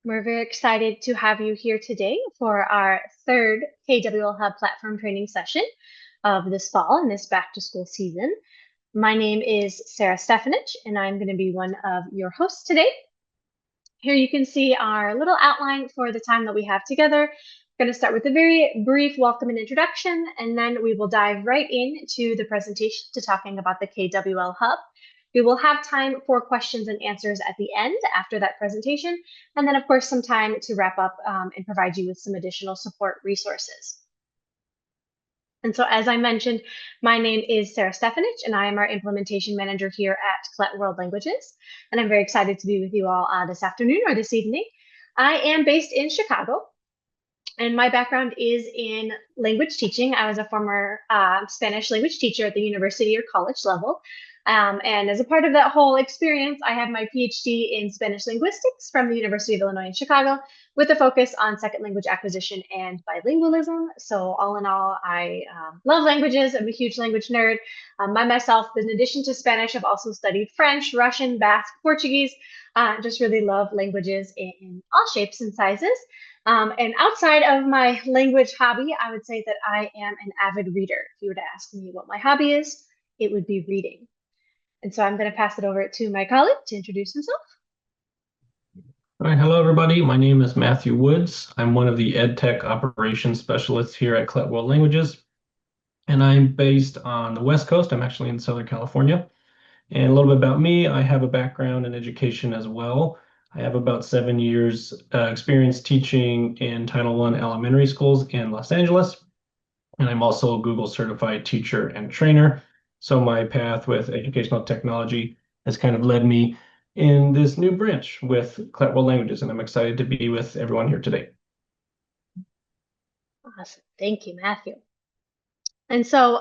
We're very excited to have you here today for our third KWL Hub platform training session of this fall and this back to school season. My name is Sarah Stefanich, and I'm going to be one of your hosts today. Here you can see our little outline for the time that we have together. I'm going to start with a very brief welcome and introduction, and then we will dive right into the presentation to talking about the KWL Hub. We will have time for questions and answers at the end after that presentation, and then of course some time to wrap up and provide you with some additional support resources. And so as I mentioned, my name is Sarah Stefanich, and I am our implementation manager here at KWL Languages. And I'm very excited to be with you all this afternoon or this evening. I am based in Chicago, and my background is in language teaching. I was a former Spanish language teacher at the university or college level. And as a part of that whole experience, I have my PhD in Spanish linguistics from the University of Illinois in Chicago, with a focus on second language acquisition and bilingualism. So all in all, I love languages. I'm a huge language nerd. Myself, in addition to Spanish, I've also studied French, Russian, Basque, Portuguese. Just really love languages in all shapes and sizes. And outside of my language hobby, I would say that I am an avid reader. If you were to ask me what my hobby is, it would be reading. And so I'm going to pass it over to my colleague to introduce himself. All right, hello everybody. My name is Matthew Woods. I'm one of the EdTech operations specialists here at KWL Languages, and I'm based on the West Coast. I'm actually in Southern California. And a little bit about me, I have a background in education as well. I have about 7 years experience teaching in Title I elementary schools in Los Angeles, and I'm also a Google certified teacher and trainer. So my path with educational technology has kind of led me in this new branch with KWL Languages, and I'm excited to be with everyone here today. Awesome. Thank you, Matthew. And so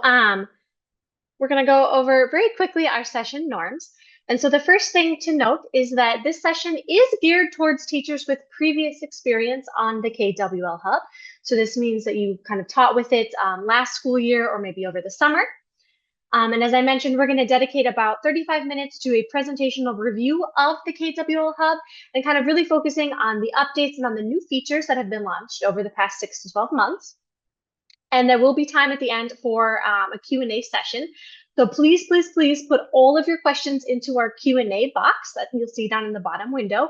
we're going to go over very quickly our session norms. And so the first thing to note is that this session is geared towards teachers with previous experience on the KWL Hub. So this means that you kind of taught with it last school year or maybe over the summer. And as I mentioned, we're going to dedicate about 35 minutes to a presentational review of the KWL Hub and kind of really focusing on the updates and on the new features that have been launched over the past 6 to 12 months. And there will be time at the end for a Q&A session. So please, please, please put all of your questions into our Q&A box that you'll see down in the bottom window.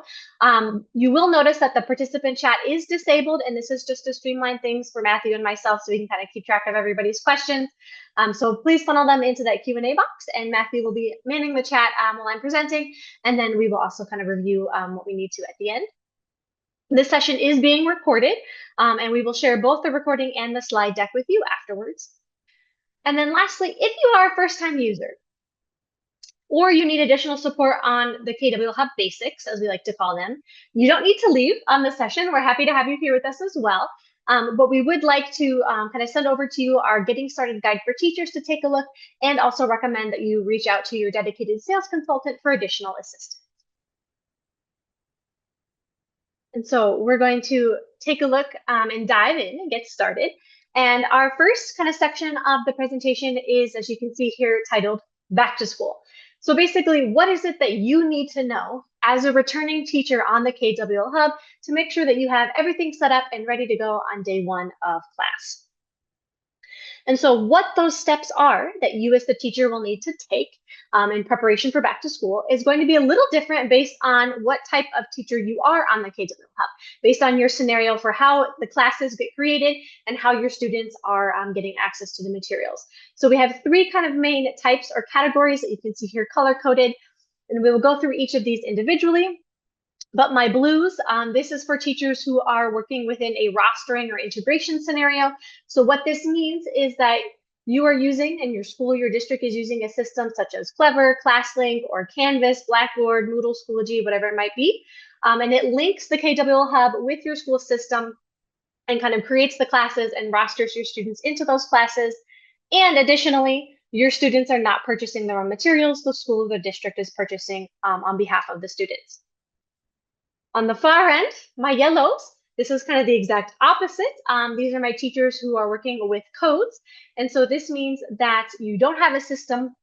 You will notice that the participant chat is disabled, and this is just to streamline things for Matthew and myself so we can kind of keep track of everybody's questions. So please funnel them into that Q&A box, and Matthew will be manning the chat while I'm presenting, and then we will also kind of review what we need to at the end. This session is being recorded, and we will share both the recording and the slide deck with you afterwards. And then lastly, if you are a first-time user or you need additional support on the KWL Hub basics, as we like to call them, you don't need to leave on the session. We're happy to have you here with us as well. But we would like to kind of send over to you our Getting Started Guide for Teachers to take a look, and also recommend that you reach out to your dedicated sales consultant for additional assistance. And so we're going to take a look and dive in and get started. And our first kind of section of the presentation is, as you can see here, titled Back to School. So basically, what is it that you need to know as a returning teacher on the KWL Hub to make sure that you have everything set up and ready to go on day 1 of class? And so what those steps are that you as the teacher will need to take in preparation for back to school is going to be a little different based on what type of teacher you are on the KWL Hub, based on your scenario for how the classes get created and how your students are getting access to the materials. So we have 3 kind of main types or categories that you can see here color-coded, and we will go through each of these individually. But my blues, this is for teachers who are working within a rostering or integration scenario. So what this means is that you are using, and your school, your district is using a system such as Clever, ClassLink, or Canvas, Blackboard, Moodle, Schoology, whatever it might be. And it links the KWL Hub with your school system and kind of creates the classes and rosters your students into those classes. And additionally, your students are not purchasing their own materials. The school or the district is purchasing on behalf of the students. On the far end, my yellows, this is kind of the exact opposite. These are my teachers who are working with codes. And so this means that you don't have a system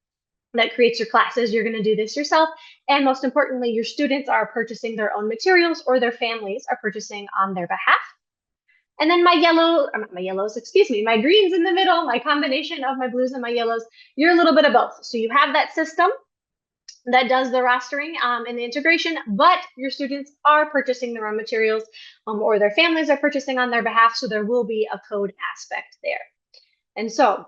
that creates your classes. You're going to do this yourself. And most importantly, your students are purchasing their own materials or their families are purchasing on their behalf. And then my greens in the middle, my combination of my blues and my yellows, you're a little bit of both. So you have that system that does the rostering and the integration, but your students are purchasing their own materials or their families are purchasing on their behalf. So there will be a code aspect there. And so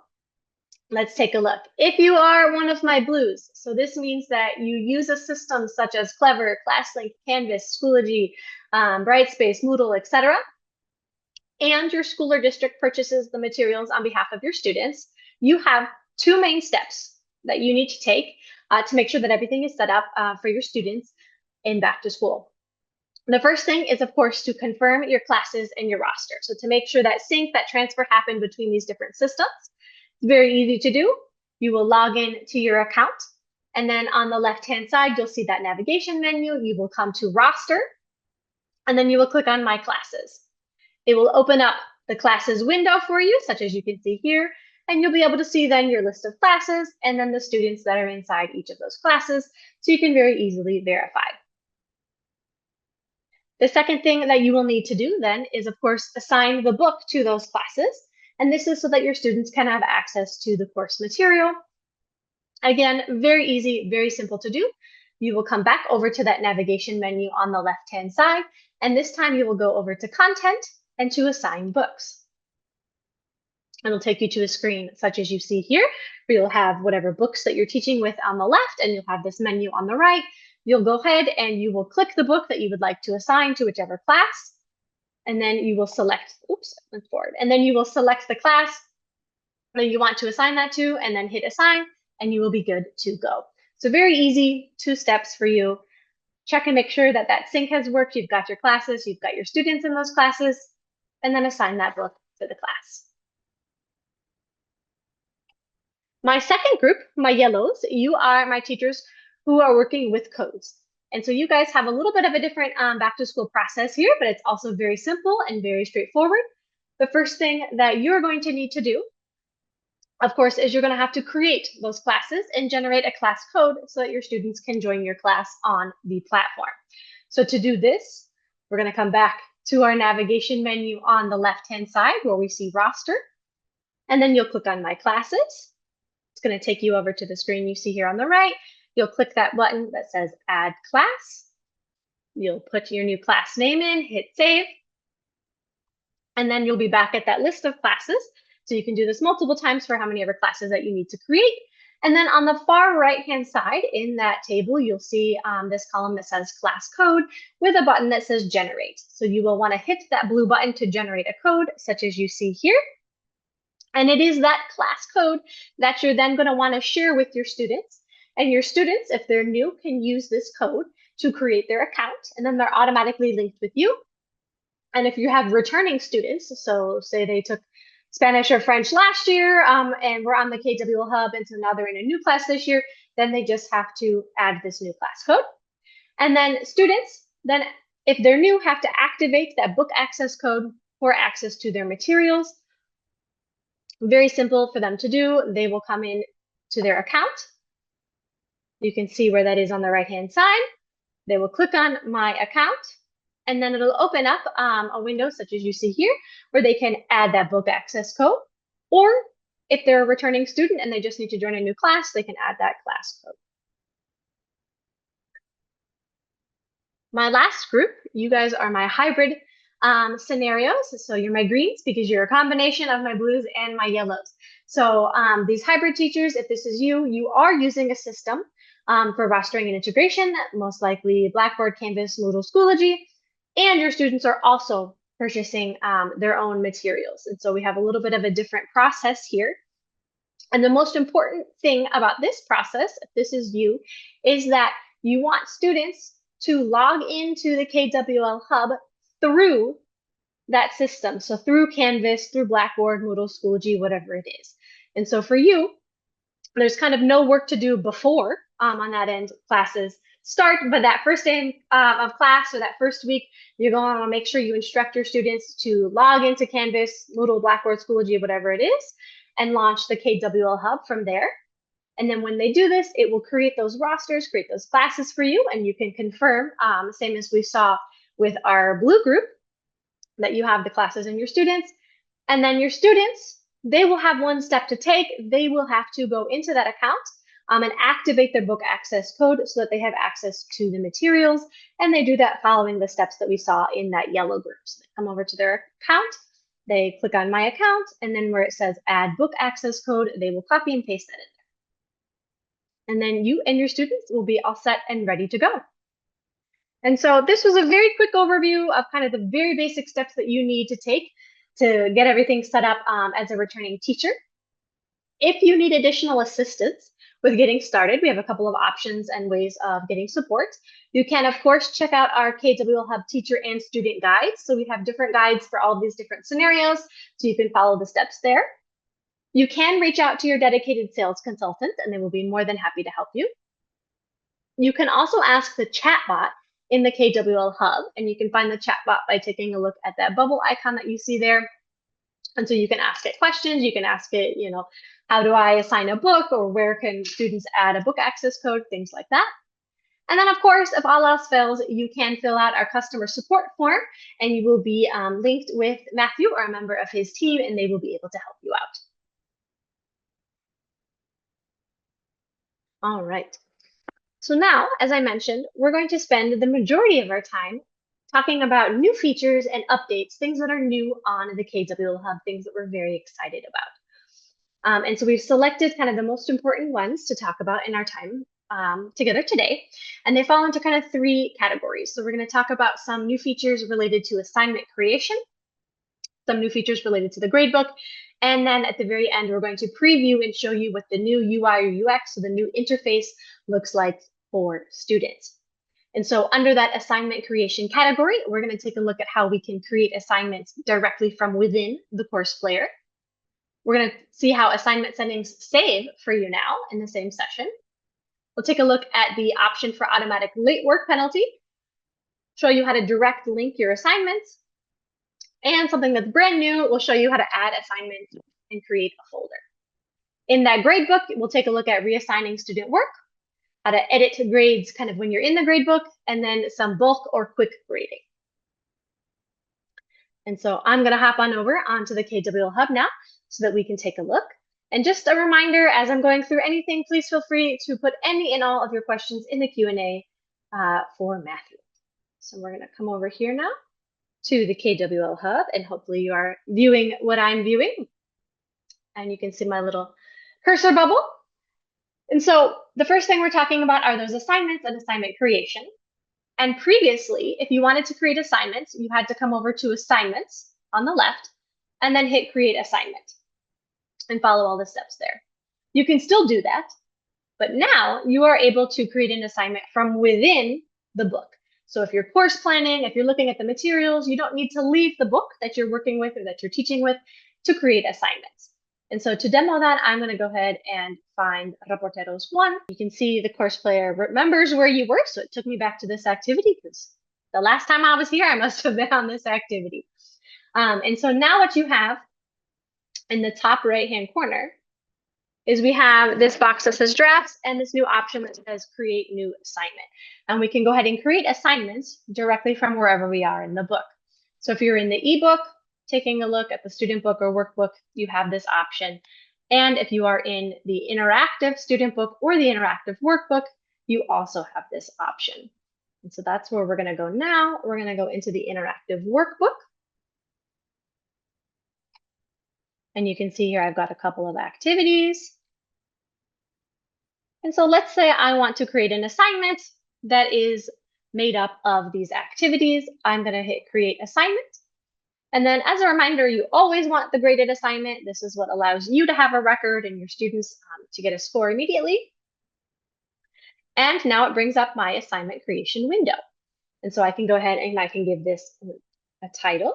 let's take a look. If you are one of my blues, so this means that you use a system such as Clever, ClassLink, Canvas, Schoology, Brightspace, Moodle, etc., and your school or district purchases the materials on behalf of your students, you have two main steps that you need to take to make sure that everything is set up for your students in back to school. The first thing is, of course, to confirm your classes and your roster. So to make sure that sync, that transfer happened between these different systems. It's very easy to do. You will log in to your account, and then on the left-hand side, you'll see that navigation menu. You will come to roster, and then you will click on My Classes. It will open up the classes window for you, such as you can see here, and you'll be able to see then your list of classes and then the students that are inside each of those classes, so you can very easily verify. The second thing that you will need to do then is, of course, assign the book to those classes, and this is so that your students can have access to the course material. Again, very easy, very simple to do. You will come back over to that navigation menu on the left-hand side, and this time you will go over to Content and to Assign Books. It'll take you to a screen such as you see here, where you'll have whatever books that you're teaching with on the left, and you'll have this menu on the right. You'll go ahead and you will click the book that you would like to assign to whichever class, and then you will select, and then you will select the class that you want to assign that to, and then hit Assign, and you will be good to go. So very easy, 2 steps for you. Check and make sure that that sync has worked. You've got your classes, you've got your students in those classes, and then assign that book to the class. My second group, my yellows, you are my teachers who are working with codes. And so you guys have a little bit of a different back to school process here, but it's also very simple and very straightforward. The first thing that you're going to need to do, of course, is you're going to have to create those classes and generate a class code so that your students can join your class on the platform. So to do this, we're going to come back to our navigation menu on the left-hand side where we see roster, and then you'll click on My Classes. It's going to take you over to the screen you see here on the right. You'll click that button that says Add Class. You'll put your new class name in, hit Save, and then you'll be back at that list of classes. So you can do this multiple times for how many ever classes that you need to create. And then on the far right-hand side in that table, you'll see this column that says Class Code with a button that says Generate. So you will want to hit that blue button to generate a code, such as you see here. And it is that class code that you're then going to want to share with your students. And your students, if they're new, can use this code to create their account, and then they're automatically linked with you. And if you have returning students, so say they took Spanish or French last year and we're on the KWL Hub, and so now they're in a new class this year, then they just have to add this new class code. And then students, then if they're new, have to activate that book access code for access to their materials. Very simple for them to do. They will come in to their account. You can see where that is on the right-hand side. They will click on My Account, and then it'll open up a window such as you see here, where they can add that book access code. Or if they're a returning student and they just need to join a new class, they can add that class code. My last group, you guys are my hybrid scenarios. So you're my greens because you're a combination of my blues and my yellows. So these hybrid teachers, if this is you, you are using a system for rostering and integration, most likely Blackboard, Canvas, Moodle, Schoology, and your students are also purchasing their own materials. And so we have a little bit of a different process here. And the most important thing about this process, if this is you, is that you want students to log into the KWL Hub through that system. So through Canvas, through Blackboard, Moodle, Schoology, whatever it is. And so for you, there's kind of no work to do before on that end classes start, but that first day of class or that first week, you're going to want to make sure you instruct your students to log into Canvas, Moodle, Blackboard, Schoology, whatever it is, and launch the KWL Hub from there. And then when they do this, it will create those rosters, create those classes for you, and you can confirm, same as we saw with our blue group, that you have the classes and your students. And then your students, they will have one step to take. They will have to go into that account and activate their book access code so that they have access to the materials. And they do that following the steps that we saw in that yellow group. So they come over to their account, they click on my account, and then where it says add book access code, they will copy and paste that in there. And then you and your students will be all set and ready to go. And so this was a very quick overview of kind of the very basic steps that you need to take to get everything set up as a returning teacher. If you need additional assistance with getting started, we have a couple of options and ways of getting support. You can, of course, check out our KWL Hub teacher and student guides. So we have different guides for all of these different scenarios, so you can follow the steps there. You can reach out to your dedicated sales consultant, and they will be more than happy to help you. You can also ask the chatbot in the KWL Hub, and you can find the chatbot by taking a look at that bubble icon that you see there. And so you can ask it questions, you can ask it, how do I assign a book, or where can students add a book access code, things like that. And then, of course, if all else fails, you can fill out our customer support form, and you will be linked with Matthew or a member of his team, and they will be able to help you out. All right. So now, as I mentioned, we're going to spend the majority of our time talking about new features and updates, things that are new on the KWL Hub, things that we're very excited about. And so we've selected kind of the most important ones to talk about in our time together today. And they fall into kind of three categories. So we're going to talk about some new features related to assignment creation, some new features related to the gradebook, and then at the very end, we're going to preview and show you what the new UI or UX, so the new interface, looks like for students. And so under that assignment creation category, we're going to take a look at how we can create assignments directly from within the course player. We're going to see how assignment settings save for you now in the same session. We'll take a look at the option for automatic late work penalty, show you how to direct link your assignments, and something that's brand new, we'll show you how to add assignments and create a folder. In that gradebook, we'll take a look at reassigning student work, how to edit grades kind of when you're in the gradebook, and then some bulk or quick grading. And so I'm going to hop on over onto the KWL Hub now so that we can take a look. And just a reminder, as I'm going through anything, please feel free to put any and all of your questions in the Q&A for Matthew. So we're going to come over here now to the KWL Hub, and hopefully you are viewing what I'm viewing. And you can see my little cursor bubble. And so the first thing we're talking about are those assignments and assignment creation. And previously, if you wanted to create assignments, you had to come over to Assignments on the left, and then hit Create Assignment and follow all the steps there. You can still do that, but now you are able to create an assignment from within the book. So if you're course planning, if you're looking at the materials, you don't need to leave the book that you're working with or that you're teaching with to create assignments. And so to demo that, I'm going to go ahead and find Reporteros 1. You can see the course player remembers where you were, so it took me back to this activity because the last time I was here, I must have been on this activity. And so now what you have in the top right-hand corner is we have this box that says drafts and this new option that says create new assignment. And we can go ahead and create assignments directly from wherever we are in the book. So if you're in the ebook, taking a look at the student book or workbook, you have this option. And if you are in the interactive student book or the interactive workbook, you also have this option. And so that's where we're going to go now. We're going to go into the interactive workbook. And you can see here I've got a couple of activities. And so let's say I want to create an assignment that is made up of these activities. I'm going to hit Create Assignment. And then as a reminder, you always want the graded assignment. This is what allows you to have a record and your students to get a score immediately. And now it brings up my assignment creation window. And so I can go ahead and I can give this a title.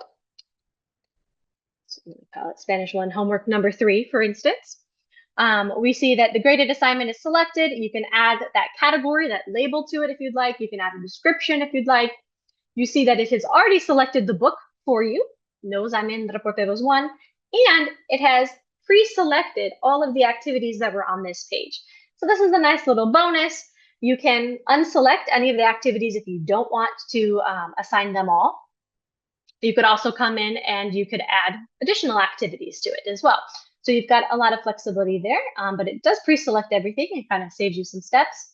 So I'm going to call it Spanish 1 homework number 3, for instance. We see that the graded assignment is selected. You can add that category, that label to it if you'd like. You can add a description if you'd like. You see that it has already selected the book for you. Knows I'm in Reporteros 1, and it has pre-selected all of the activities that were on this page. So this is a nice little bonus. You can unselect any of the activities if you don't want to assign them all. You could also come in and you could add additional activities to it as well. So you've got a lot of flexibility there, but it does pre-select everything and kind of saves you some steps.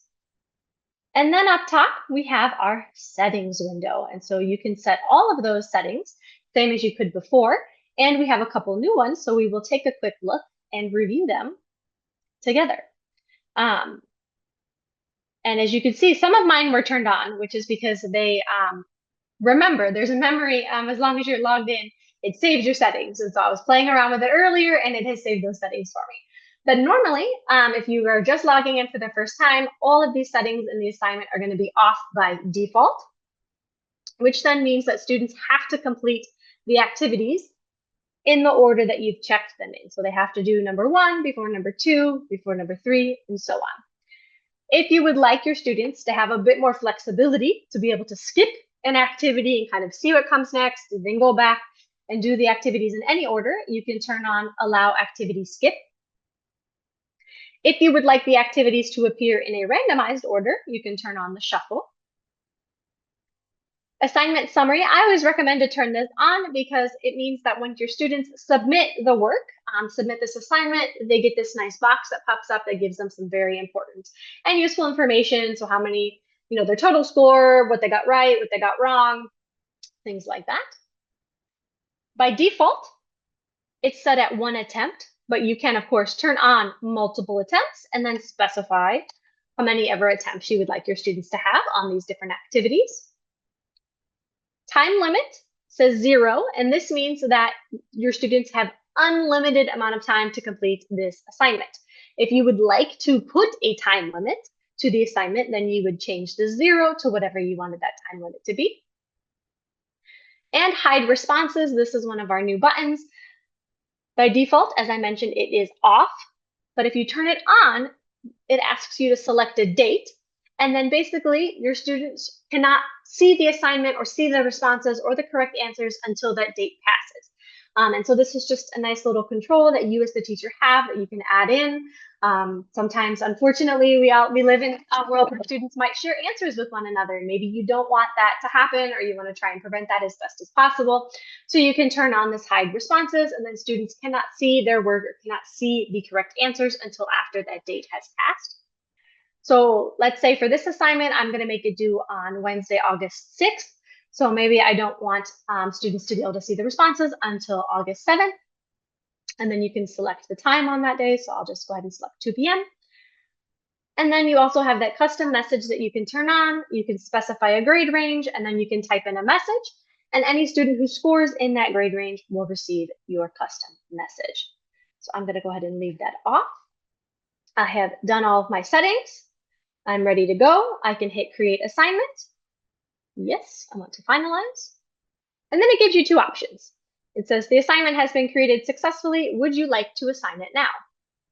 And then up top, we have our settings window. And so you can set all of those settings, same as you could before. And we have a couple new ones, so we will take a quick look and review them together. And as you can see, some of mine were turned on, which is because they remember, there's a memory, as long as you're logged in, it saves your settings. And so I was playing around with it earlier and it has saved those settings for me. But normally, if you are just logging in for the first time, all of these settings in the assignment are going to be off by default, which then means that students have to complete the activities in the order that you've checked them in. So they have to do number 1 before number 2, before number 3, and so on. If you would like your students to have a bit more flexibility to be able to skip an activity and kind of see what comes next, and then go back and do the activities in any order, you can turn on Allow Activity Skip. If you would like the activities to appear in a randomized order, you can turn on the Shuffle. Assignment summary, I always recommend to turn this on because it means that when your students submit the work, submit this assignment, they get this nice box that pops up that gives them some very important and useful information. So how many, their total score, what they got right, what they got wrong, things like that. By default, it's set at 1 attempt, but you can, of course, turn on multiple attempts and then specify how many ever attempts you would like your students to have on these different activities. Time limit says 0, and this means that your students have unlimited amount of time to complete this assignment. If you would like to put a time limit to the assignment, then you would change the 0 to whatever you wanted that time limit to be. And hide responses, this is one of our new buttons. By default, as I mentioned, it is off, but if you turn it on, it asks you to select a date, and then basically your students cannot see the assignment or see the responses or the correct answers until that date passes. And so this is just a nice little control that you as the teacher have that you can add in. Sometimes, unfortunately, we live in a world where students might share answers with one another. Maybe you don't want that to happen, or you want to try and prevent that as best as possible. So you can turn on this hide responses, and then students cannot see their work or cannot see the correct answers until after that date has passed. So let's say for this assignment, I'm going to make it due on Wednesday, August 6th. So maybe I don't want students to be able to see the responses until August 7th. And then you can select the time on that day. So I'll just go ahead and select 2 p.m. And then you also have that custom message that you can turn on. You can specify a grade range, and then you can type in a message. And any student who scores in that grade range will receive your custom message. So I'm going to go ahead and leave that off. I have done all of my settings. I'm ready to go. I can hit create assignment. Yes, I want to finalize. And then it gives you 2 options. It says the assignment has been created successfully. Would you like to assign it now?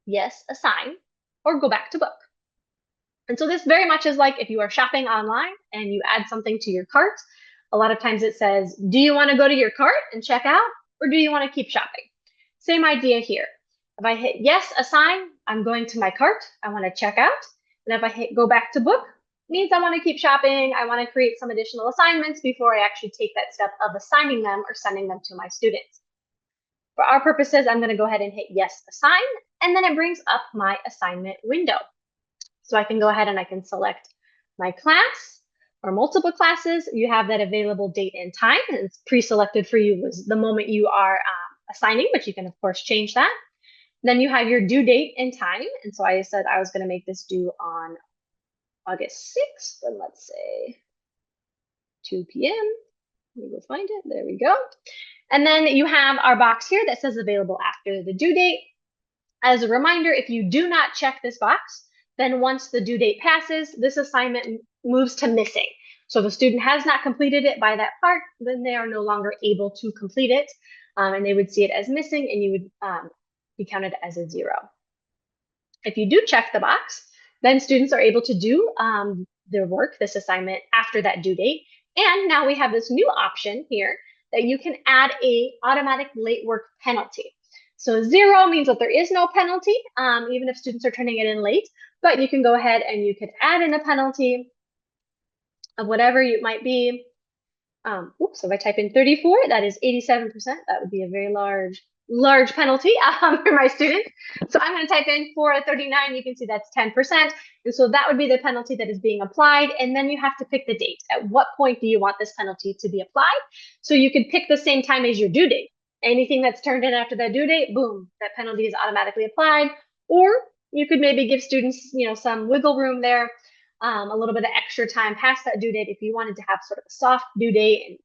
Yes, assign, or go back to book. And so this very much is like if you are shopping online and you add something to your cart, a lot of times it says, do you want to go to your cart and check out, or do you want to keep shopping? Same idea here. If I hit yes, assign, I'm going to my cart. I want to check out. And if I hit go back to book, it means I want to keep shopping. I want to create some additional assignments before I actually take that step of assigning them or sending them to my students. For our purposes, I'm going to go ahead and hit yes, assign, and then it brings up my assignment window. So I can go ahead and I can select my class or multiple classes. You have that available date and time, and it's pre-selected for you was the moment you are assigning, but you can of course change that. Then you have your due date and time. And so I said I was going to make this due on August 6th, and let's say 2 p.m. Let me go find it. There we go. And then you have our box here that says available after the due date. As a reminder, if you do not check this box, then once the due date passes, this assignment moves to missing. So if a student has not completed it by that part, then they are no longer able to complete it, and they would see it as missing, and you would be counted as a 0. If you do check the box, then students are able to do their work, this assignment, after that due date. And now we have this new option here that you can add a automatic late work penalty. So 0 means that there is no penalty, even if students are turning it in late, but you can go ahead and you could add in a penalty of whatever it might be. So if I type in 34, that is 87%. That would be a very large penalty for my students. So I'm going to type in for 39. You can see that's 10%. And so that would be the penalty that is being applied. And then you have to pick the date. At what point do you want this penalty to be applied? So you could pick the same time as your due date. Anything that's turned in after that due date, boom, that penalty is automatically applied. Or you could maybe give students, some wiggle room there. A little bit of extra time past that due date if you wanted to have sort of a soft due date, and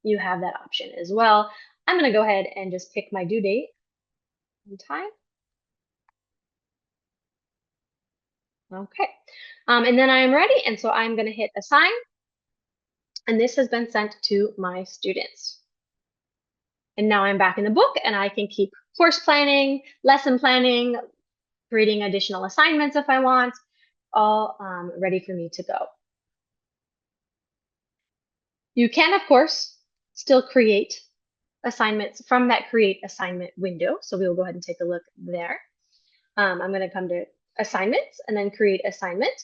you have that option as well. I'm going to go ahead and just pick my due date and time. Okay, and then I am ready, and so I'm going to hit assign, and this has been sent to my students. And now I'm back in the book, and I can keep course planning, lesson planning, creating additional assignments if I want, all ready for me to go. You can, of course, still create assignments from that create assignment window. So we will go ahead and take a look there. I'm going to come to assignments and then create assignment.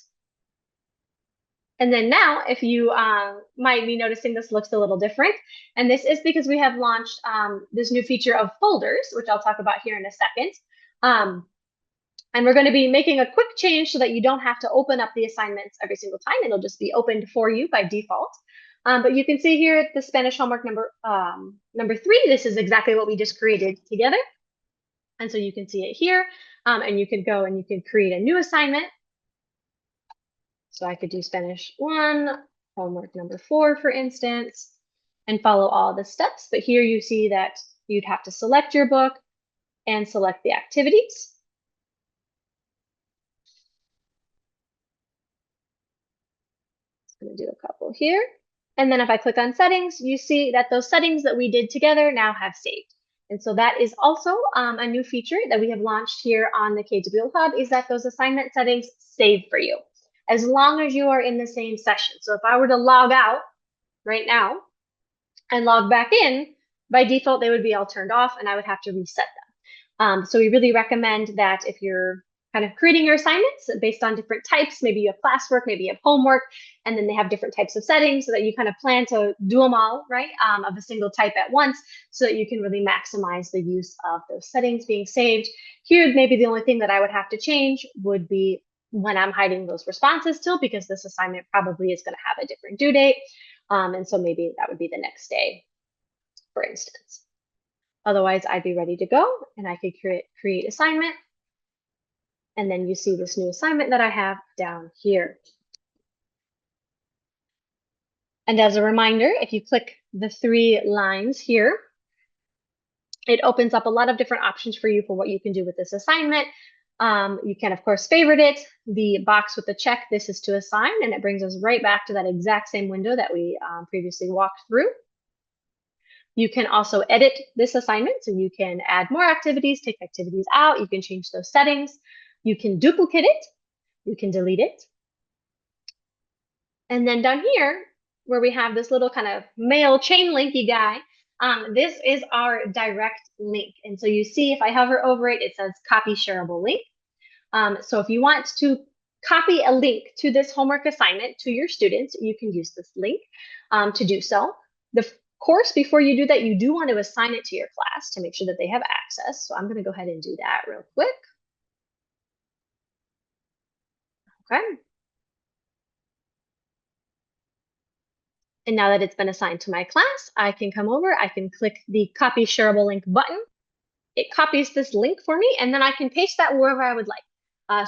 And then now, if you might be noticing, this looks a little different. And this is because we have launched this new feature of folders, which I'll talk about here in a second. And we're going to be making a quick change so that you don't have to open up the assignments every single time. It'll just be opened for you by default. But you can see here the Spanish homework number 3. This is exactly what we just created together. And so you can see it here. And you can go and you can create a new assignment. So I could do Spanish 1, homework number 4, for instance, and follow all the steps. But here you see that you'd have to select your book and select the activities. I'm going to do a couple here. And then if I click on settings, you see that those settings that we did together now have saved. And so that is also a new feature that we have launched here on the KWL Hub, is that those assignment settings save for you as long as you are in the same session. So if I were to log out right now and log back in, by default, they would be all turned off and I would have to reset them. So we really recommend that if you're kind of creating your assignments based on different types, maybe you have classwork, maybe you have homework, and then they have different types of settings so that you kind of plan to do them all, right, of a single type at once so that you can really maximize the use of those settings being saved. Here, maybe the only thing that I would have to change would be when I'm hiding those responses still, because this assignment probably is going to have a different due date. And so maybe that would be the next day, for instance. Otherwise, I'd be ready to go and I could create assignment. And then you see this new assignment that I have down here. And as a reminder, if you click the 3 lines here, it opens up a lot of different options for you for what you can do with this assignment. You can, of course, favorite it. The box with the check, this is to assign, and it brings us right back to that exact same window that we previously walked through. You can also edit this assignment, so you can add more activities, take activities out, you can change those settings. You can duplicate it, you can delete it. And then down here, where we have this little kind of mail chain linky guy, this is our direct link. And so you see if I hover over it, it says copy shareable link. So if you want to copy a link to this homework assignment to your students, you can use this link to do so. Of course, before you do that, you do want to assign it to your class to make sure that they have access. So I'm going to go ahead and do that real quick. Okay. And now that it's been assigned to my class, I can come over, I can click the copy shareable link button. It copies this link for me, and then I can paste that wherever I would like.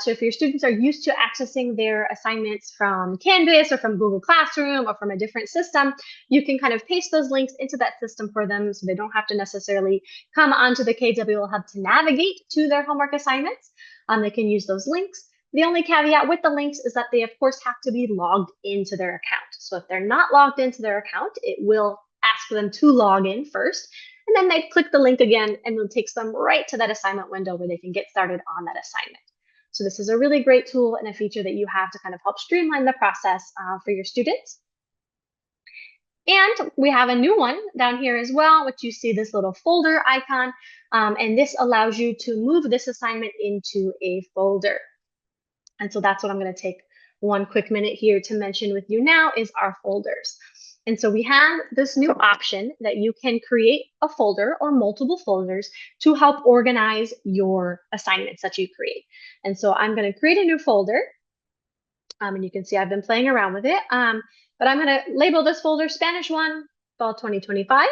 So if your students are used to accessing their assignments from Canvas or from Google Classroom or from a different system, you can kind of paste those links into that system for them so they don't have to necessarily come onto the KWL Hub to navigate to their homework assignments. They can use those links. The only caveat with the links is that they, of course, have to be logged into their account. So if they're not logged into their account, it will ask them to log in first. And then they click the link again, and it takes them right to that assignment window where they can get started on that assignment. So this is a really great tool and a feature that you have to kind of help streamline the process for your students. And we have a new one down here as well, which you see this little folder icon. And this allows you to move this assignment into a folder. And so that's what I'm going to take one quick minute here to mention with you now is our folders. And so we have this new option that you can create a folder or multiple folders to help organize your assignments that you create. And so I'm going to create a new folder. And you can see I've been playing around with it. But I'm going to label this folder Spanish 1, Fall 2025.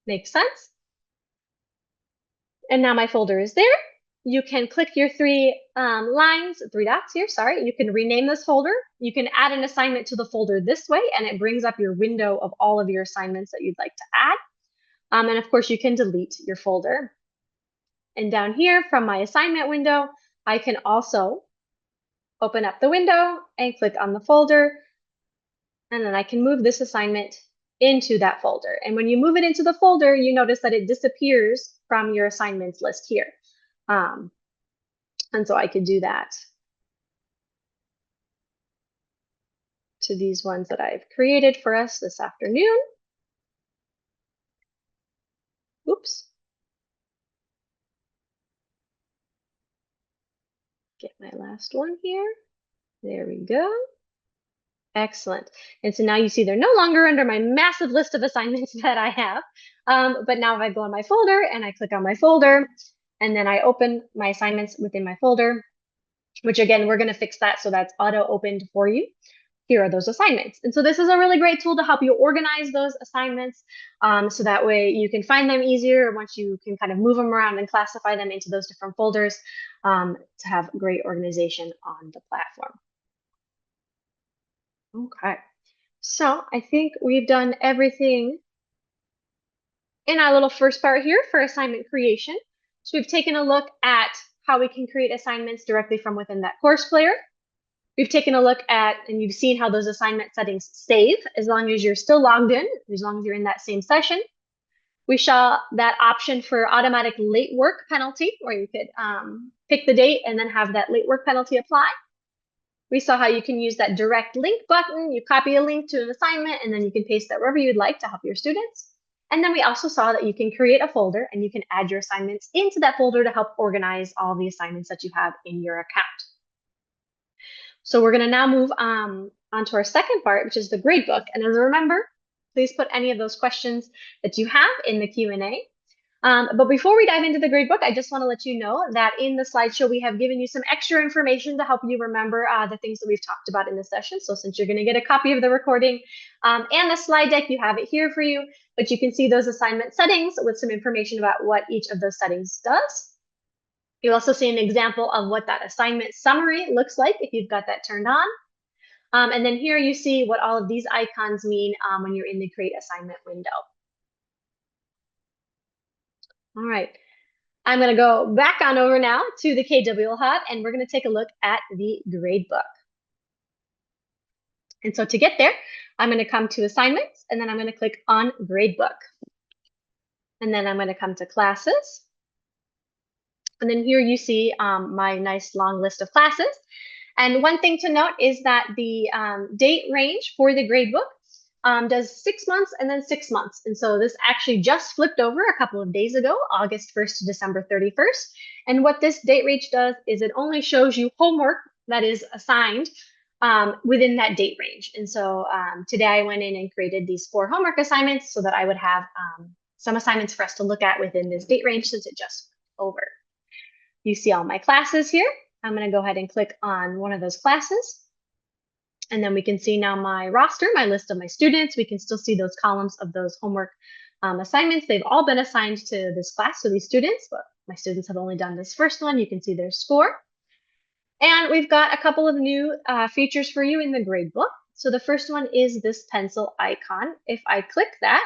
Makes sense. And now my folder is there. You can click your three dots here, sorry. You can rename this folder. You can add an assignment to the folder this way, and it brings up your window of all of your assignments that you'd like to add. And of course, you can delete your folder. And down here from my assignment window, I can also open up the window and click on the folder. And then I can move this assignment into that folder. And when you move it into the folder, you notice that it disappears from your assignments list here. And so I could do that to these ones that I've created for us this afternoon. Oops. Get my last one here. There we go. Excellent. And so now you see they're no longer under my massive list of assignments that I have. But now if I go on my folder and I click on my folder, and then I open my assignments within my folder, which again, we're going to fix that so that's auto opened for you. Here are those assignments. And so this is a really great tool to help you organize those assignments so that way you can find them easier once you can kind of move them around and classify them into those different folders to have great organization on the platform. Okay, so I think we've done everything in our little first part here for assignment creation. So we've taken a look at how we can create assignments directly from within that course player. We've taken a look at, and you've seen how those assignment settings save as long as you're still logged in, as long as you're in that same session. We saw that option for automatic late work penalty, where you could pick the date and then have that late work penalty apply. We saw how you can use that direct link button. You copy a link to an assignment, and then you can paste that wherever you'd like to help your students. And then we also saw that you can create a folder and you can add your assignments into that folder to help organize all the assignments that you have in your account. So we're going to now move on to our second part, which is the gradebook. And as a reminder, please put any of those questions that you have in the Q&A. But before we dive into the gradebook, I just want to let you know that in the slideshow, we have given you some extra information to help you remember the things that we've talked about in this session. So since you're going to get a copy of the recording and the slide deck, you have it here for you. But you can see those assignment settings with some information about what each of those settings does. You'll also see an example of what that assignment summary looks like if you've got that turned on. And then here you see what all of these icons mean when you're in the Create Assignment window. All right, I'm going to go back on over now to the KWL Hub, and we're going to take a look at the gradebook. And so to get there, I'm going to come to Assignments, and then I'm going to click on Gradebook. And then I'm going to come to Classes. And then here you see my nice long list of classes. And one thing to note is that the date range for the gradebook does 6 months and then 6 months. And so this actually just flipped over a couple of days ago, August 1st to December 31st. And what this date range does is it only shows you homework that is assigned within that date range. And so today I went in and created these 4 homework assignments so that I would have some assignments for us to look at within this date range since it just flipped over. You see all my classes here. I'm going to go ahead and click on one of those classes. And then we can see now my roster, my list of my students. We can still see those columns of those homework assignments. They've all been assigned to this class, so these students, but my students have only done this first one. You can see their score. And we've got a couple of new features for you in the gradebook. So the first one is this pencil icon. If I click that,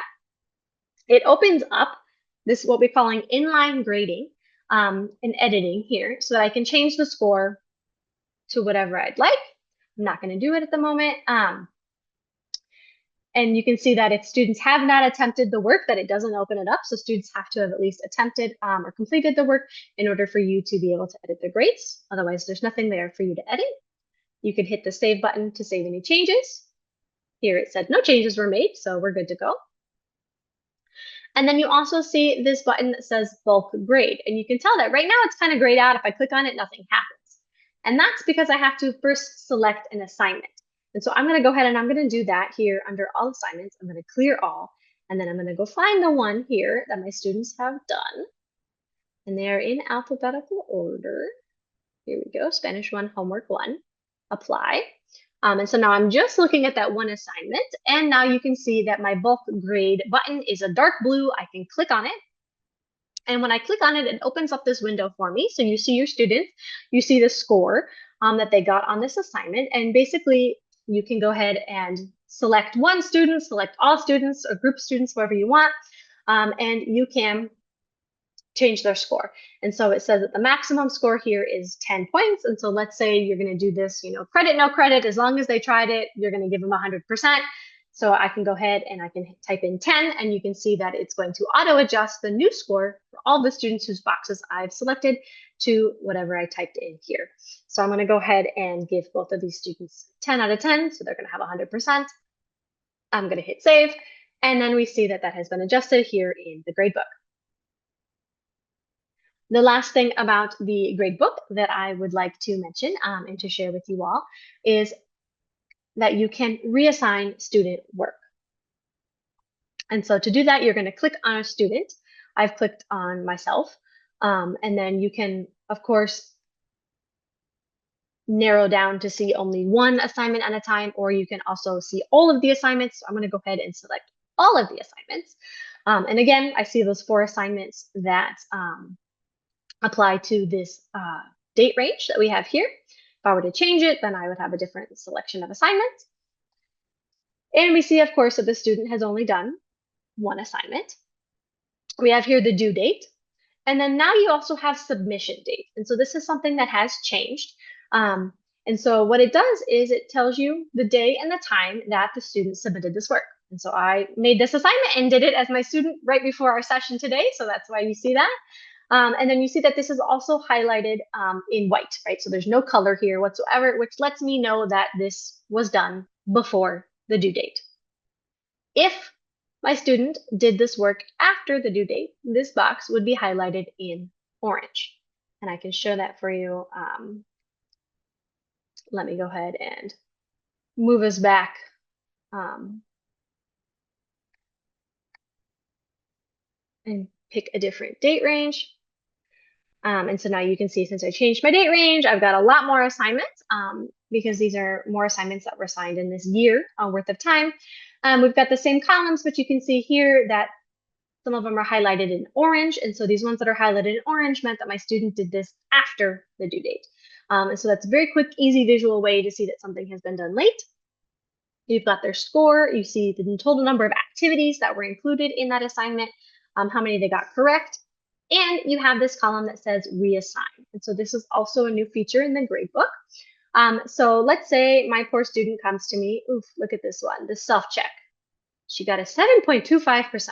it opens up this, what we're calling inline grading. And editing here so that I can change the score to whatever I'd like. I'm not going to do it at the moment. And you can see that if students have not attempted the work, that it doesn't open it up. So students have to have at least attempted or completed the work in order for you to be able to edit their grades. Otherwise, there's nothing there for you to edit. You can hit the save button to save any changes. Here it said no changes were made, so we're good to go. And then you also see this button that says bulk grade. And you can tell that right now it's kind of grayed out. If I click on it, nothing happens. And that's because I have to first select an assignment. And so I'm going to go ahead and I'm going to do that here under all assignments. I'm going to clear all, and then I'm going to go find the one here that my students have done. And they are in alphabetical order. Here we go, Spanish 1, homework 1, apply. And so now I'm just looking at that one assignment, and now you can see that my bulk grade button is a dark blue. I can click on it. And when I click on it, it opens up this window for me. So you see your students, you see the score that they got on this assignment. And basically, you can go ahead and select one student, select all students, a group of students, whoever you want, and you can change their score. And so it says that the maximum score here is 10 points. And so let's say you're going to do this, credit, no credit, as long as they tried it, you're going to give them 100%. So I can go ahead and I can type in 10, and you can see that it's going to auto adjust the new score for all the students whose boxes I've selected to whatever I typed in here. So I'm going to go ahead and give both of these students 10 out of 10. So they're going to have 100%. I'm going to hit save. And then we see that that has been adjusted here in the gradebook. The last thing about the gradebook that I would like to mention and to share with you all is that you can reassign student work. And so to do that, you're going to click on a student. I've clicked on myself. And then you can, of course, narrow down to see only one assignment at a time, or you can also see all of the assignments. So I'm going to go ahead and select all of the assignments. And again, I see those 4 assignments that apply to this date range that we have here. If I were to change it, then I would have a different selection of assignments. And we see, of course, that the student has only done one assignment. We have here the due date. And then now you also have submission date. And so this is something that has changed. And so what it does is it tells you the day and the time that the student submitted this work. And so I made this assignment and did it as my student right before our session today. So that's why you see that. And then you see that this is also highlighted in white, right? So there's no color here whatsoever, which lets me know that this was done before the due date. If my student did this work after the due date, this box would be highlighted in orange. And I can show that for you. Let me go ahead and move us back. And pick a different date range. And so now you can see, since I changed my date range, I've got a lot more assignments because these are more assignments that were assigned in this year worth of time. We've got the same columns, but you can see here that some of them are highlighted in orange. And so these ones that are highlighted in orange meant that my student did this after the due date. And so that's a very quick, easy visual way to see that something has been done late. You've got their score. You see the total number of activities that were included in that assignment, how many they got correct. And you have this column that says reassign. And so this is also a new feature in the gradebook. So let's say my poor student comes to me. Oof, look at this one, the self-check. She got a 7.25%.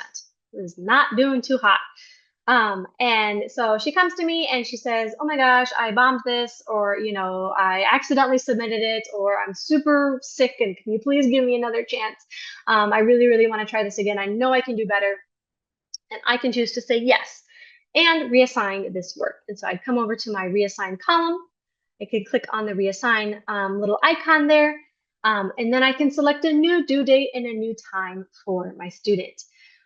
It is not doing too hot. And so she comes to me and she says, oh my gosh, I bombed this, or, I accidentally submitted it, or I'm super sick and can you please give me another chance? I really, really want to try this again. I know I can do better. And I can choose to say yes and reassign this work. And so I'd come over to my reassign column. I could click on the reassign little icon there. And then I can select a new due date and a new time for my student.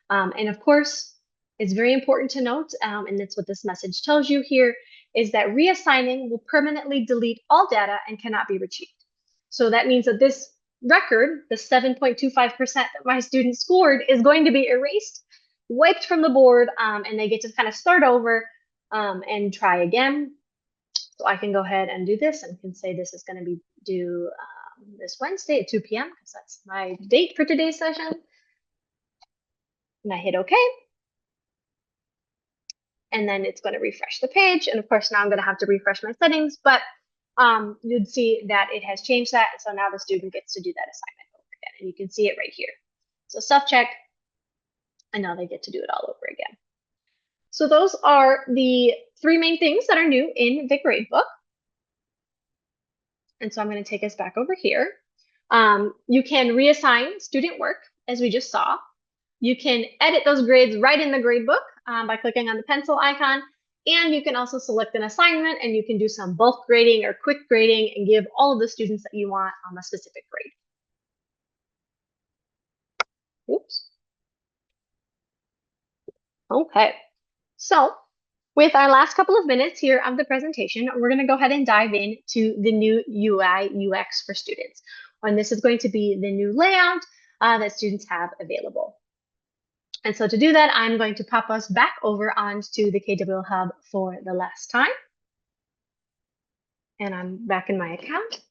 And of course, it's very important to note, and that's what this message tells you here, is that reassigning will permanently delete all data and cannot be retrieved. So that means that this record, the 7.25% that my student scored, is going to be erased, wiped from the board, and they get to kind of start over and try again. So I can go ahead and do this and can say this is going to be due this Wednesday at 2 p.m. because that's my date for today's session. And I hit OK. And then it's going to refresh the page. And of course, now I'm going to have to refresh my settings, but you'd see that it has changed that. So now the student gets to do that assignment over again. And you can see it right here. So self-check, and now they get to do it all over again. So those are the 3 main things that are new in the gradebook. And so I'm going to take us back over here. You can reassign student work, as we just saw. You can edit those grades right in the gradebook by clicking on the pencil icon. And you can also select an assignment and you can do some bulk grading or quick grading and give all of the students that you want a specific grade. Oops. Okay, so with our last couple of minutes here of the presentation, we're going to go ahead and dive into the new UI UX for students. And this is going to be the new layout that students have available. And so to do that, I'm going to pop us back over onto the KWL Hub for the last time. And I'm back in my account.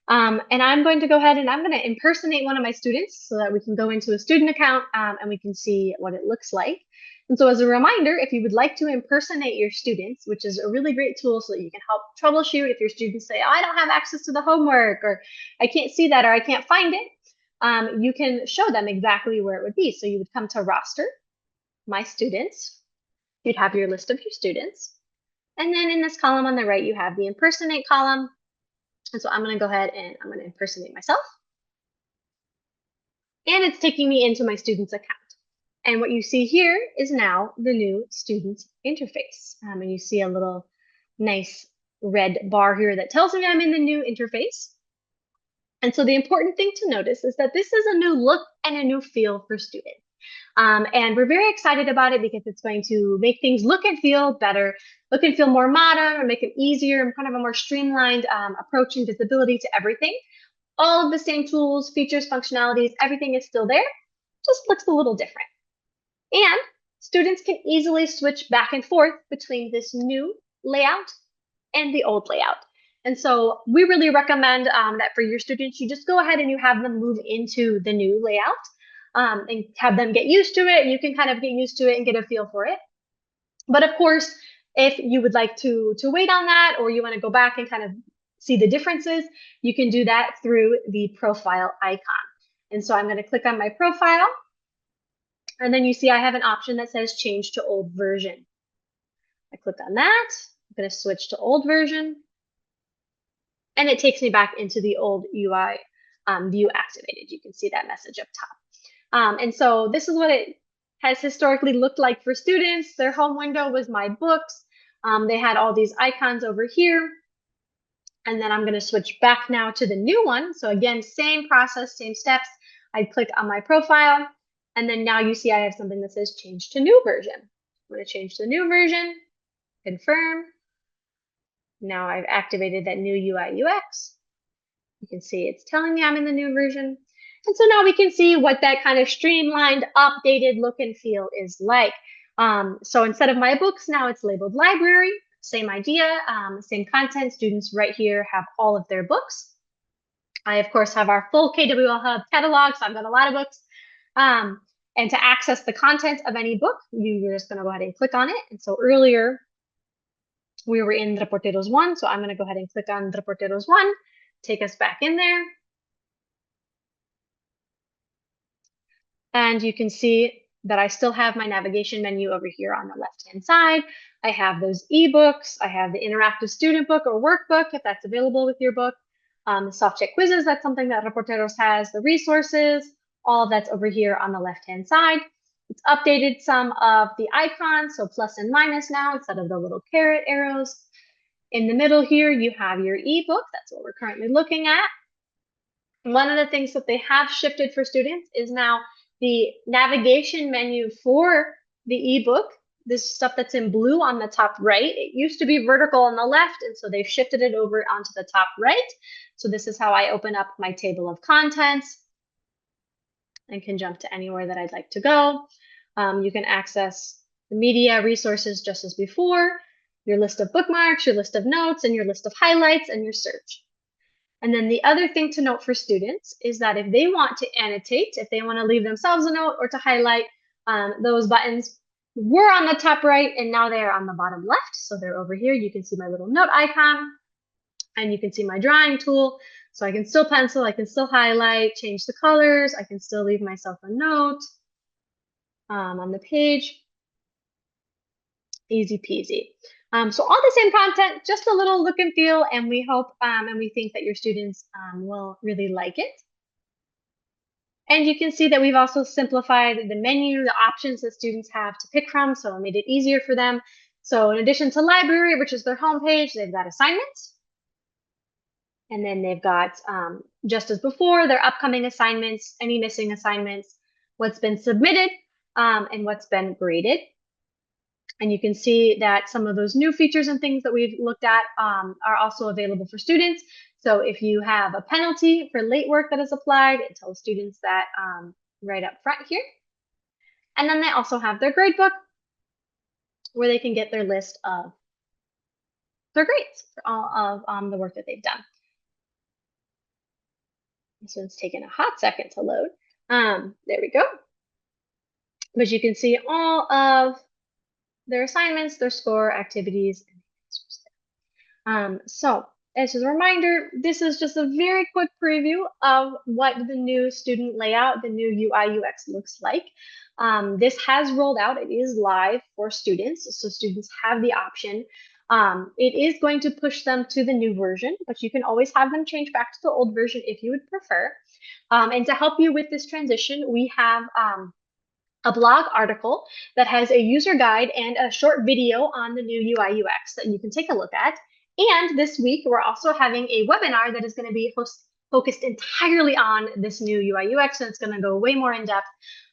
And I'm going to go ahead and I'm going to impersonate one of my students so that we can go into a student account and we can see what it looks like. And so as a reminder, if you would like to impersonate your students, which is a really great tool so that you can help troubleshoot if your students say, oh, I don't have access to the homework, or I can't see that, or I can't find it, you can show them exactly where it would be. So you would come to roster, my students, you'd have your list of your students. And then in this column on the right, you have the impersonate column. And so I'm going to go ahead and I'm going to impersonate myself. And it's taking me into my student's account. And what you see here is now the new student interface. And you see a little nice red bar here that tells me I'm in the new interface. And so the important thing to notice is that this is a new look and a new feel for students. And we're very excited about it because it's going to make things look and feel better, look and feel more modern, or make it easier and kind of a more streamlined approach and visibility to everything. All of the same tools, features, functionalities, everything is still there, just looks a little different. And students can easily switch back and forth between this new layout and the old layout. And so we really recommend that for your students, you just go ahead and you have them move into the new layout and have them get used to it. And you can kind of get used to it and get a feel for it. But of course, if you would like to wait on that, or you want to go back and kind of see the differences, you can do that through the profile icon. And so I'm going to click on my profile. And then you see I have an option that says change to old version. I click on that. I'm going to switch to old version. And it takes me back into the old UI view activated. You can see that message up top. And so this is what it has historically looked like for students. Their home window was my books. They had all these icons over here. And then I'm going to switch back now to the new one. So again, same process, same steps. I click on my profile. And then now you see I have something that says change to new version. I'm going to change to the new version, confirm. Now I've activated that new UI UX. You can see it's telling me I'm in the new version. And so now we can see what that kind of streamlined, updated look and feel is like. So instead of my books, now it's labeled library. Same idea, same content. Students right here have all of their books. I, of course, have our full KWL Hub catalog, so I've got a lot of books. And to access the content of any book, you're just going to go ahead and click on it. And so earlier, we were in Reporteros 1, so I'm going to go ahead and click on Reporteros 1, take us back in there. And you can see that I still have my navigation menu over here on the left-hand side. I have those ebooks. I have the interactive student book or workbook, if that's available with your book. The soft check quizzes, that's something that Reporteros has. The resources, all of that's over here on the left-hand side. It's updated some of the icons, so plus and minus now instead of the little caret arrows. In the middle here, you have your ebook. That's what we're currently looking at. One of the things that they have shifted for students is now the navigation menu for the ebook, this stuff that's in blue on the top right. It used to be vertical on the left, and so they've shifted it over onto the top right. So this is how I open up my table of contents and can jump to anywhere that I'd like to go. You can access the media resources just as before, your list of bookmarks, your list of notes, and your list of highlights and your search. And then the other thing to note for students is that if they want to annotate, if they want to leave themselves a note or to highlight, those buttons were on the top right and now they're on the bottom left. So they're over here. You can see my little note icon and you can see my drawing tool. So I can still pencil, I can still highlight, change the colors. I can still leave myself a note on the page. Easy peasy. So all the same content, just a little look and feel, and we hope and we think that your students will really like it. And you can see that we've also simplified the menu, the options that students have to pick from, so it made it easier for them So in addition to library, which is their homepage, they've got assignments. And then they've got, just as before, their upcoming assignments, any missing assignments, what's been submitted, and what's been graded. And you can see that some of those new features and things that we've looked at are also available for students. So if you have a penalty for late work that is applied, it tells students that right up front here. And then they also have their gradebook where they can get their list of their grades for all of the work that they've done. This one's taking a hot second to load. There we go. But you can see all of their assignments, their score, activities. So as a reminder, this is just a very quick preview of what the new student layout, the new UI UX looks like. This has rolled out. It is live for students, so students have the option. It is going to push them to the new version, but you can always have them change back to the old version if you would prefer. And to help you with this transition, we have a blog article that has a user guide and a short video on the new UI UX that you can take a look at. And this week, we're also having a webinar that is going to be focused entirely on this new UI UX, and it's going to go way more in depth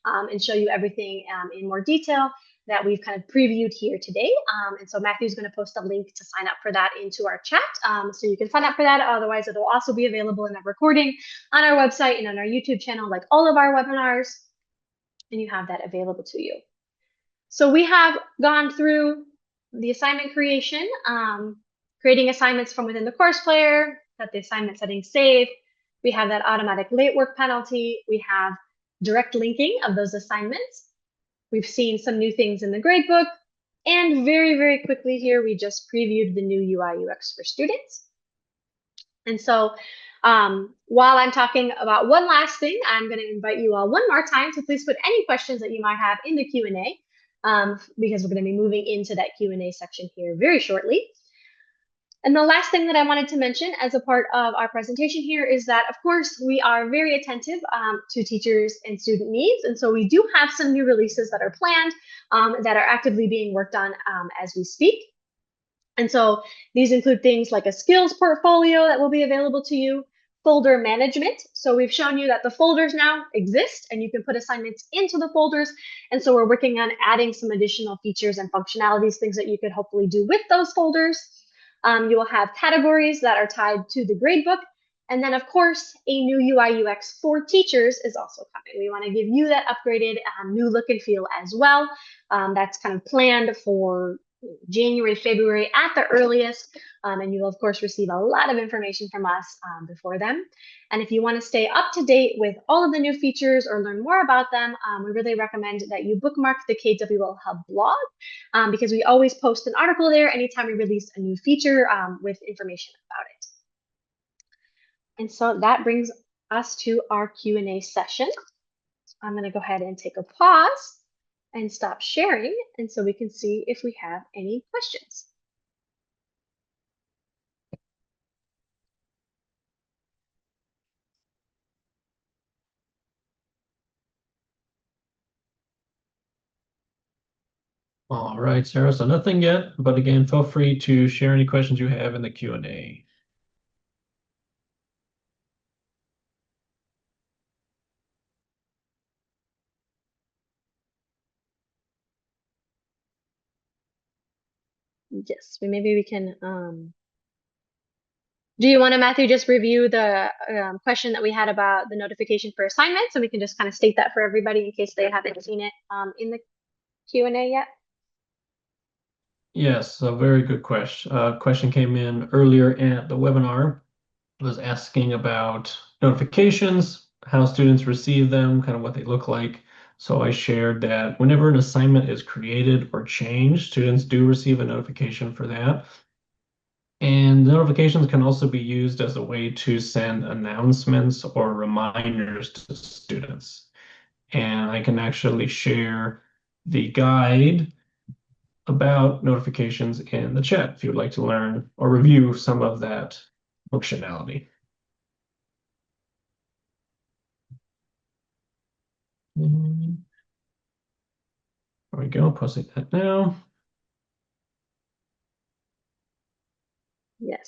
and show you everything in more detail that we've kind of previewed here today. And so Matthew's going to post a link to sign up for that into our chat. So you can sign up for that. Otherwise, it'll also be available in a recording on our website and on our YouTube channel, like all of our webinars, and you have that available to you. So we have gone through the assignment creation, creating assignments from within the course player, got the assignment settings saved. We have that automatic late work penalty. We have direct linking of those assignments. We've seen some new things in the gradebook. And very, very quickly here, we just previewed the new UI UX for students. And so while I'm talking about one last thing, I'm going to invite you all one more time to please put any questions that you might have in the Q&A, because we're going to be moving into that Q&A section here very shortly. And the last thing that I wanted to mention as a part of our presentation here is that, of course, we are very attentive to teachers and student needs. And so we do have some new releases that are planned that are actively being worked on as we speak. And so these include things like a skills portfolio that will be available to you, folder management. So we've shown you that the folders now exist and you can put assignments into the folders. And so we're working on adding some additional features and functionalities, things that you could hopefully do with those folders. You will have categories that are tied to the gradebook. And then, of course, a new UI UX for teachers is also coming. We want to give you that upgraded new look and feel as well. That's kind of planned for January, February at the earliest. And you will, of course, receive a lot of information from us before then. And if you want to stay up to date with all of the new features or learn more about them, we really recommend that you bookmark the KWL Hub blog because we always post an article there anytime we release a new feature with information about it. And so that brings us to our Q&A session. I'm going to go ahead and take a pause and stop sharing, and so we can see if we have any questions. All right, Sarah, so nothing yet, but again, feel free to share any questions you have in the Q&A. Yes, maybe we can. Do you want to, Matthew, just review the question that we had about the notification for assignments, and we can just kind of state that for everybody in case they haven't seen it in the Q&A yet? Yes, a very good question. Question came in earlier at the webinar. It was asking about notifications, how students receive them, kind of what they look like. So I shared that whenever an assignment is created or changed, students do receive a notification for that. And notifications can also be used as a way to send announcements or reminders to students. And I can actually share the guide about notifications in the chat if you would like to learn or review some of that functionality. There we go, posting that now.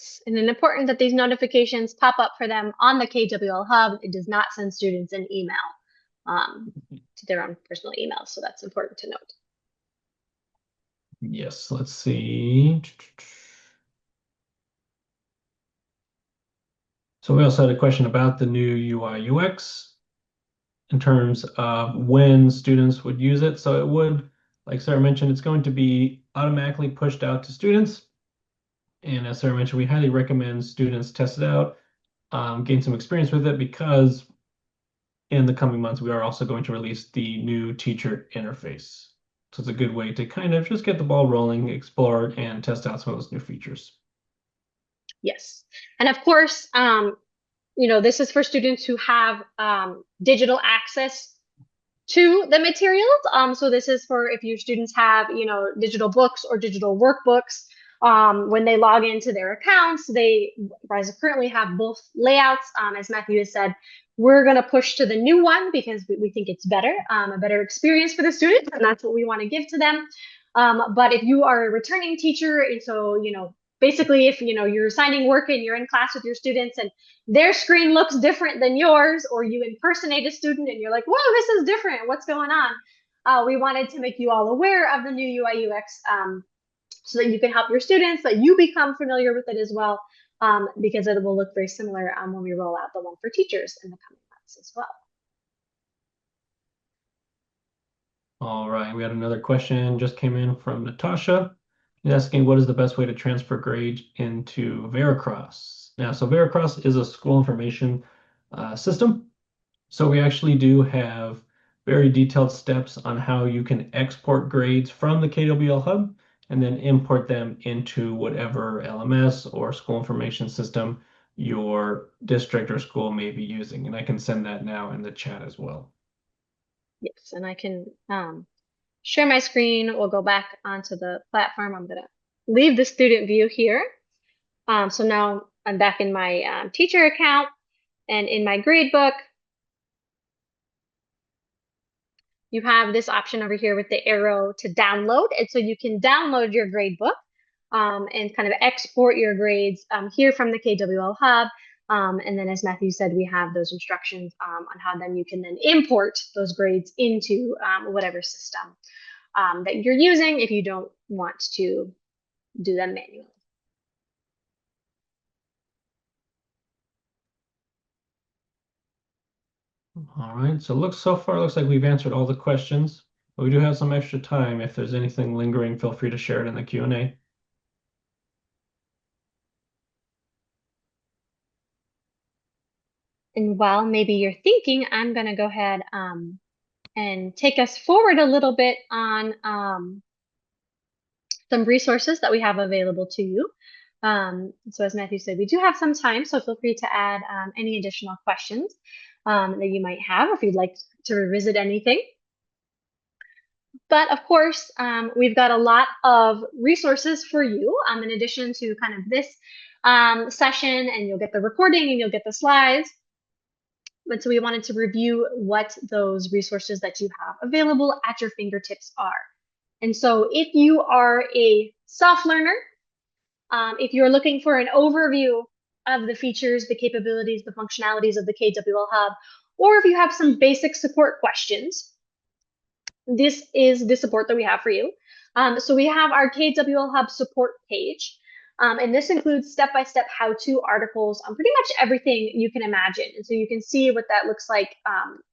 Yes, and it's important that these notifications pop up for them on the KWL Hub. It does not send students an email to their own personal emails, so that's important to note. Yes, let's see. So we also had a question about the new UI UX in terms of when students would use it. So it would, like Sarah mentioned, it's going to be automatically pushed out to students. And as Sarah mentioned, we highly recommend students test it out, gain some experience with it, because in the coming months, we are also going to release the new teacher interface. So it's a good way to kind of just get the ball rolling, explore, and test out some of those new features. Yes, and of course, this is for students who have digital access to the materials. So this is for if your students have, digital books or digital workbooks. When they log into their accounts, they currently have both layouts. As Matthew has said, we're going to push to the new one because we think it's better, a better experience for the students, and that's what we want to give to them. But if you are a returning teacher, and so, basically if, you're assigning work and you're in class with your students and their screen looks different than yours, or you impersonate a student and you're like, whoa, this is different, what's going on? We wanted to make you all aware of the new UI UX so that you can help your students, that you become familiar with it as well, because it will look very similar when we roll out the one for teachers in the coming months as well. All right, we had another question just came in from Natasha. She's asking, what is the best way to transfer grades into Veracross? Now, so Veracross is a school information system. So we actually do have very detailed steps on how you can export grades from the KWL Hub and then import them into whatever LMS or school information system your district or school may be using. And I can send that now in the chat as well. Yes, and I can share my screen. We'll go back onto the platform. I'm going to leave the student view here. So now I'm back in my teacher account, and in my gradebook, you have this option over here with the arrow to download. And so you can download your gradebook and kind of export your grades here from the KWL Hub. And then, as Matthew said, we have those instructions on how then you can then import those grades into whatever system that you're using if you don't want to do them manually. All right, so so far looks like we've answered all the questions, but we do have some extra time. If there's anything lingering, feel free to share it in the Q&A. And while maybe you're thinking, I'm going to go ahead and take us forward a little bit on some resources that we have available to you. So as Matthew said, we do have some time, so feel free to add any additional questions that you might have, if you'd like to revisit anything. But of course, we've got a lot of resources for you in addition to kind of this session, and you'll get the recording and you'll get the slides. But so we wanted to review what those resources that you have available at your fingertips are. And so if you are a soft learner, if you're looking for an overview of the features, the capabilities, the functionalities of the KWL Hub, or if you have some basic support questions, this is the support that we have for you. So we have our KWL Hub support page, and this includes step-by-step how-to articles on pretty much everything you can imagine. And so you can see what that looks like,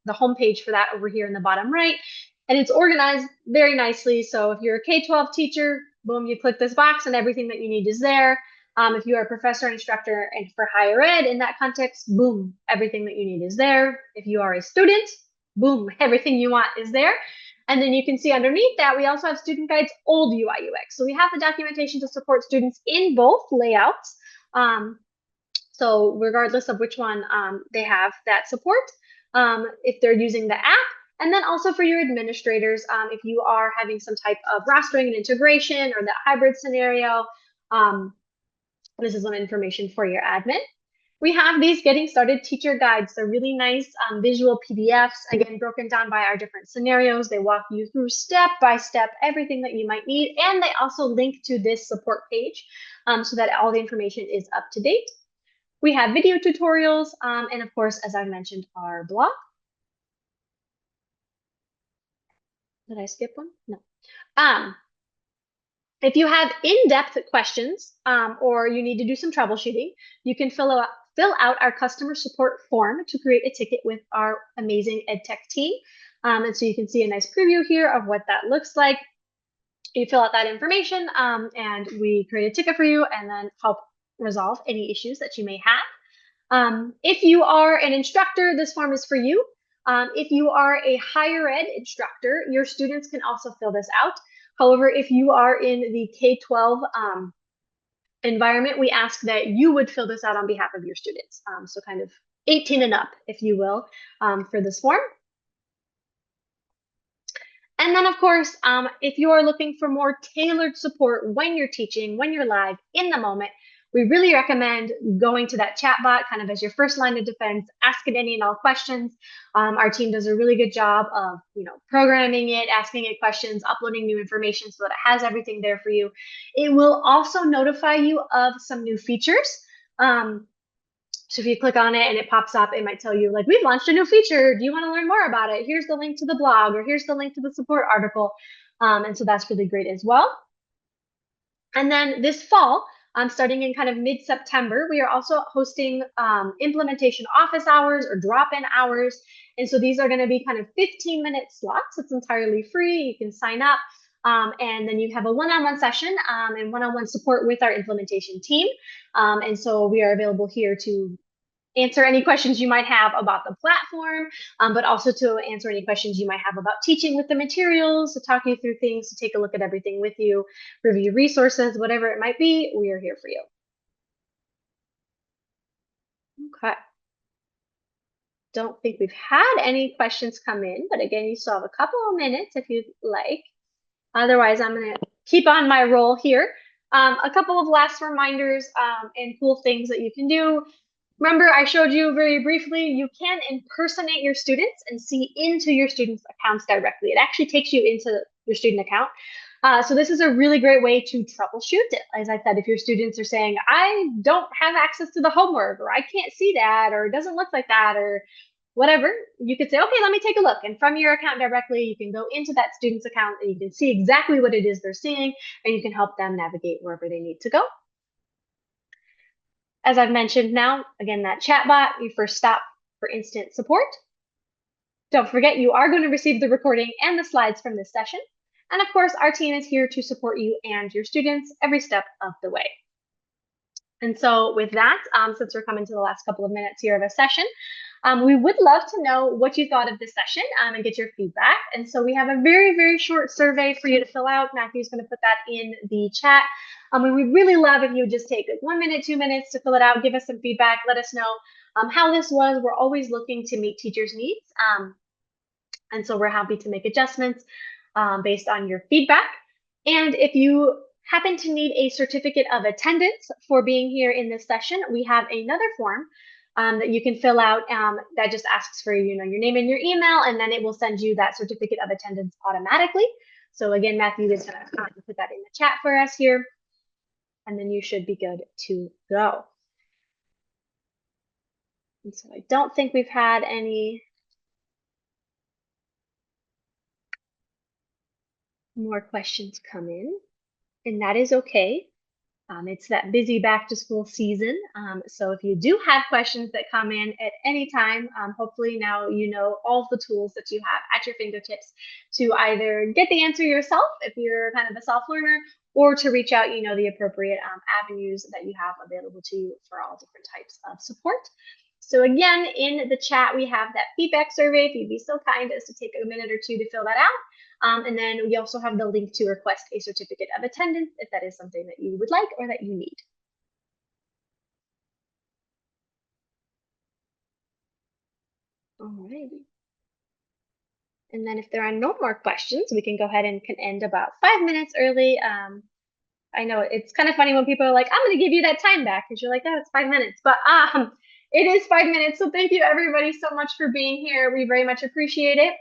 the homepage for that over here in the bottom right. And it's organized very nicely. So if you're a K-12 teacher, boom, you click this box and everything that you need is there. If you are a professor, instructor, and for higher ed in that context, boom, everything that you need is there. If you are a student, boom, everything you want is there. And then you can see underneath that, we also have Student Guide's old UI UX. So we have the documentation to support students in both layouts. So regardless of which one they have that support, if they're using the app, and then also for your administrators, if you are having some type of rostering and integration or that hybrid scenario, this is some information for your admin. We have these getting started teacher guides. They're really nice visual PDFs, again, broken down by our different scenarios. They walk you through step by step everything that you might need. And they also link to this support page so that all the information is up to date. We have video tutorials. And of course, as I mentioned, our blog. Did I skip one? No. If you have in-depth questions or you need to do some troubleshooting, you can fill out our customer support form to create a ticket with our amazing EdTech team. And so you can see a nice preview here of what that looks like. You fill out that information and we create a ticket for you and then help resolve any issues that you may have. If you are an instructor, this form is for you. If you are a higher ed instructor, your students can also fill this out. However, if you are in the K-12 environment, we ask that you would fill this out on behalf of your students. So kind of 18 and up, if you will, for this form. And then, of course, if you are looking for more tailored support when you're teaching, when you're live, in the moment, we really recommend going to that chat bot kind of as your first line of defense, ask it any and all questions. Our team does a really good job of, programming it, asking it questions, uploading new information so that it has everything there for you. It will also notify you of some new features. So if you click on it and it pops up, it might tell you like, we've launched a new feature. Do you want to learn more about it? Here's the link to the blog, or here's the link to the support article. And so that's really great as well. And then this fall, starting in kind of mid-September, we are also hosting implementation office hours or drop-in hours. And so these are going to be kind of 15-minute slots. It's entirely free. You can sign up. And then you have a one-on-one session and one-on-one support with our implementation team. And so we are available here to answer any questions you might have about the platform, but also to answer any questions you might have about teaching with the materials, to talk you through things, to take a look at everything with you, review resources, whatever it might be, we are here for you. Okay. Don't think we've had any questions come in, but again, you still have a couple of minutes if you'd like. Otherwise, I'm going to keep on my roll here. A couple of last reminders and cool things that you can do. Remember, I showed you very briefly, you can impersonate your students and see into your students' accounts directly. It actually takes you into your student account. So this is a really great way to troubleshoot it. As I said, if your students are saying, I don't have access to the homework, or I can't see that, or it doesn't look like that, or whatever, you could say, okay, let me take a look. And from your account directly, you can go into that student's account and you can see exactly what it is they're seeing, and you can help them navigate wherever they need to go. As I've mentioned now, again, that chatbot, your first stop for instant support. Don't forget, you are going to receive the recording and the slides from this session. And of course, our team is here to support you and your students every step of the way. And so with that, since we're coming to the last couple of minutes here of a session, we would love to know what you thought of this session and get your feedback. And so we have a very, very short survey for you to fill out. Matthew's going to put that in the chat. And we'd really love if you would just take like 1 minute, 2 minutes to fill it out, give us some feedback, let us know how this was. We're always looking to meet teachers' needs. And so we're happy to make adjustments based on your feedback. And if you happen to need a certificate of attendance for being here in this session, we have another form that you can fill out that just asks for your name and your email, and then it will send you that certificate of attendance automatically. So again, Matthew is going to put that in the chat for us here, and then you should be good to go. And so I don't think we've had any more questions come in, and that is okay. It's that busy back to school season. So if you do have questions that come in at any time, hopefully now you know all of the tools that you have at your fingertips to either get the answer yourself if you're kind of a self-learner, or to reach out, the appropriate avenues that you have available to you for all different types of support. So again, in the chat, we have that feedback survey. If you'd be so kind as to take a minute or two to fill that out. And then we also have the link to request a certificate of attendance if that is something that you would like or that you need. All right. And then if there are no more questions, we can go ahead and can end about 5 minutes early. I know it's kind of funny when people are like, I'm going to give you that time back, because you're like, oh, it's 5 minutes. But It is 5 minutes, so thank you everybody so much for being here. We very much appreciate it.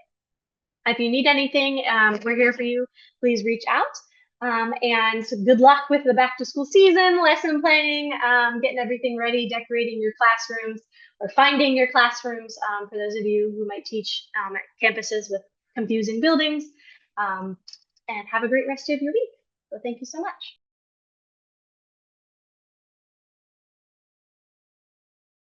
If you need anything, we're here for you. Please reach out. And good luck with the back to school season, lesson planning, getting everything ready, decorating your classrooms, or finding your classrooms for those of you who might teach at campuses with confusing buildings. And have a great rest of your week. So thank you so much.